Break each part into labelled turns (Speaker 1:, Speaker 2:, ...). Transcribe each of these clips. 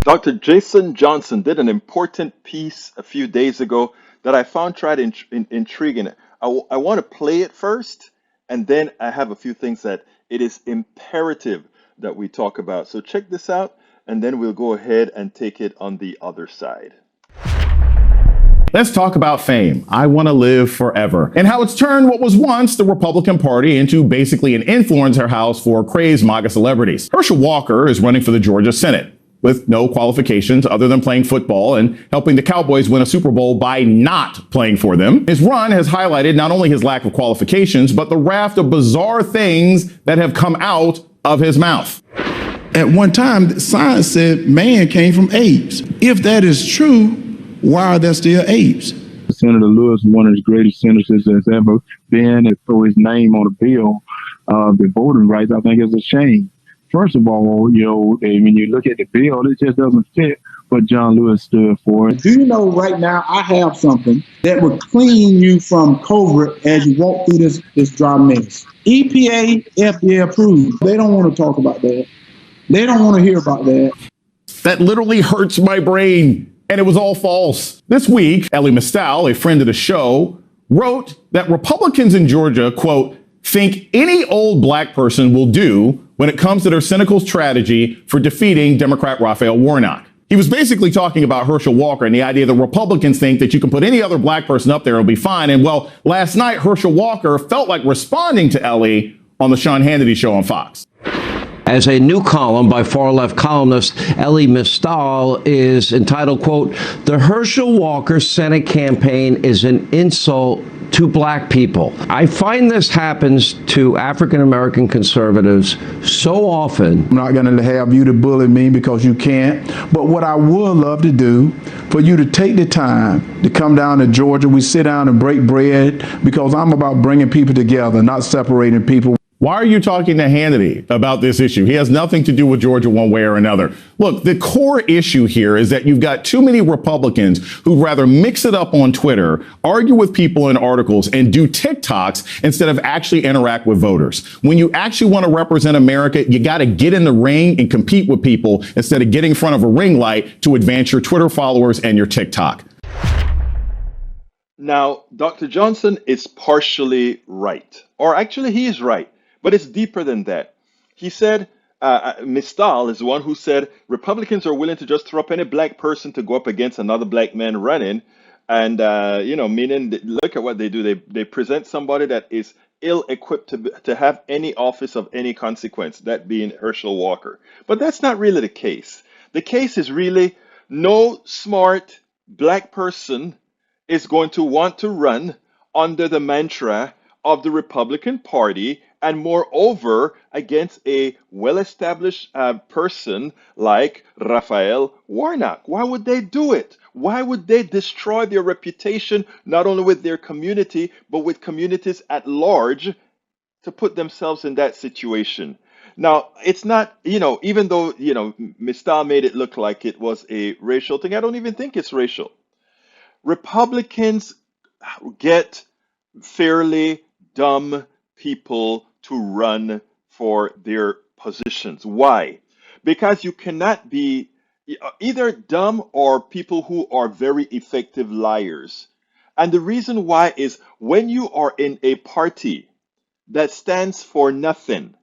Speaker 1: Dr. Jason Johnson did an important piece a few days ago that I found intriguing. I want to play it first, and then I have a few things that it is imperative that we talk about. So check this out, and then we'll go ahead and take it on the other side.
Speaker 2: Let's talk about fame. I want to live forever, and how it's turned what was once the Republican Party into basically an influencer house for crazed MAGA celebrities. Herschel Walker is running for the Georgia Senate with no qualifications other than playing football and helping the Cowboys win a Super Bowl by not playing for them. His run has highlighted not only his lack of qualifications, but the raft of bizarre things that have come out of his mouth.
Speaker 3: At one time, science said man came from apes. If that is true, why are there still apes?
Speaker 4: Senator Lewis, one of the greatest senators that's ever been, and throw his name on a bill, the voting rights, I think is a shame. First of all, when you look at the bill, it just doesn't fit what John Lewis stood for.
Speaker 5: Do you know right now I have something that would clean you from COVID as you walk through this dry mess? EPA, FDA approved. They don't want to talk about that. They don't want to hear about that.
Speaker 2: That literally hurts my brain. And it was all false. This week, Elie Mystal, a friend of the show, wrote that Republicans in Georgia, quote, think any old black person will do when it comes to their cynical strategy for defeating Democrat Raphael Warnock. He was basically talking about Herschel Walker and the idea that Republicans think that you can put any other black person up there, it'll be fine. And well, last night, Herschel Walker felt like responding to Elie on the Sean Hannity show on Fox.
Speaker 6: As a new column by far-left columnist Elie Mystal is entitled, quote, "The Herschel Walker Senate campaign is an insult to black people." I find this happens to African-American conservatives so often.
Speaker 3: I'm not going to have you to bully me because you can't. But what I would love to do for you to take the time to come down to Georgia. We sit down and break bread because I'm about bringing people together, not separating people.
Speaker 2: Why are you talking to Hannity about this issue? He has nothing to do with Georgia one way or another. Look, the core issue here is that you've got too many Republicans who'd rather mix it up on Twitter, argue with people in articles, and do TikToks instead of actually interact with voters. When you actually want to represent America, you got to get in the ring and compete with people instead of getting in front of a ring light to advance your Twitter followers and your TikTok.
Speaker 1: Now, Dr. Johnson is partially right, or actually he is right. But it's deeper than that. He said, Mystal is the one who said, Republicans are willing to just throw up any black person to go up against another black man running. And, meaning, look at what they do. They present somebody that is ill-equipped to have any office of any consequence, that being Herschel Walker. But that's not really the case. The case is really no smart black person is going to want to run under the mantra of the Republican Party, and moreover, against a well-established person like Raphael Warnock. Why would they do it? Why would they destroy their reputation, not only with their community, but with communities at large, to put themselves in that situation? Now, it's not, even though, Mystal made it look like it was a racial thing, I don't even think it's racial. Republicans get fairly dumb people to run for their positions. Why? Because you cannot be either dumb or people who are very effective liars. And the reason why is when you are in a party that stands for nothing,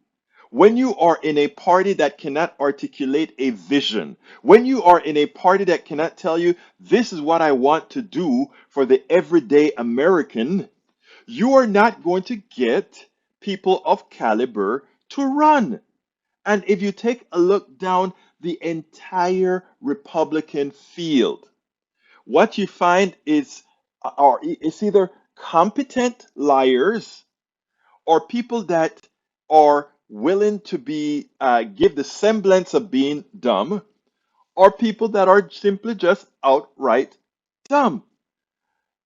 Speaker 1: when you are in a party that cannot articulate a vision, when you are in a party that cannot tell you, this is what I want to do for the everyday American, you are not going to get people of caliber to run. And if you take a look down the entire Republican field, what you find is it's either competent liars or people that are willing to be give the semblance of being dumb, or people that are simply just outright dumb.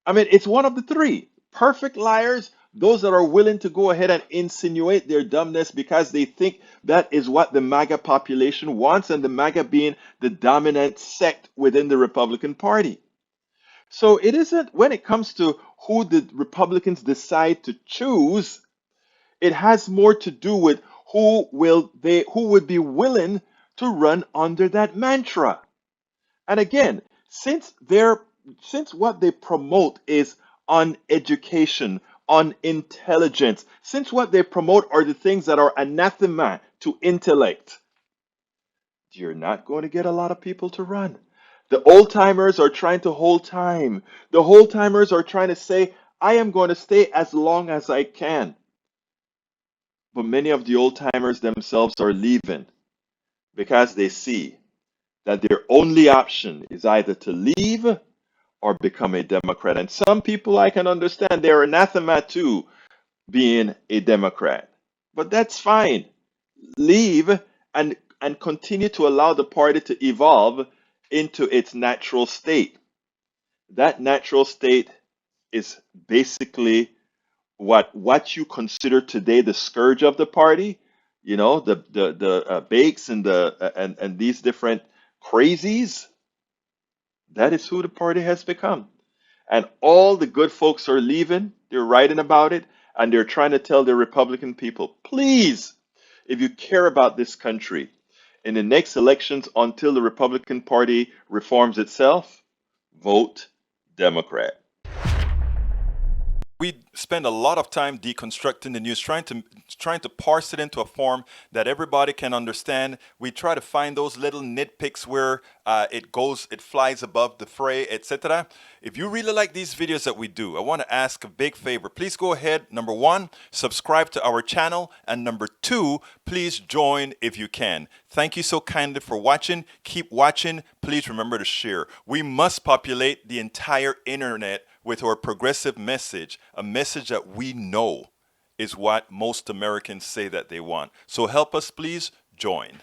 Speaker 1: I mean, it's one of the three. Perfect liars, those that are willing to go ahead and insinuate their dumbness because they think that is what the MAGA population wants, and the MAGA being the dominant sect within the Republican Party. So it isn't, when it comes to who the Republicans decide to choose, it has more to do with who would be willing to run under that mantra. And again, since what they promote is on education, on intelligence, since what they promote are the things that are anathema to intellect, you're not going to get a lot of people to run. The old timers are trying to hold time. The old timers are trying to say, I am going to stay as long as I can. But many of the old timers themselves are leaving because they see that their only option is either to leave or become a Democrat. And some people I can understand they're anathema to being a Democrat. But that's fine. Leave and continue to allow the party to evolve into its natural state. That natural state is basically what you consider today the scourge of the party. You know, the Bakes and and these different crazies. That is who the party has become. And all the good folks are leaving. They're writing about it, and they're trying to tell the Republican people, please, if you care about this country, in the next elections, until the Republican Party reforms itself, vote Democrat.
Speaker 7: We spend a lot of time deconstructing the news, trying to parse it into a form that everybody can understand. We try to find those little nitpicks where it flies above the fray, etc. If you really like these videos that we do, I want to ask a big favor. Please go ahead. Number one, subscribe to our channel, and number two, please join if you can. Thank you so kindly for watching. Keep watching. Please remember to share. We must populate the entire internet with our progressive message, a message that we know is what most Americans say that they want. So help us, please join.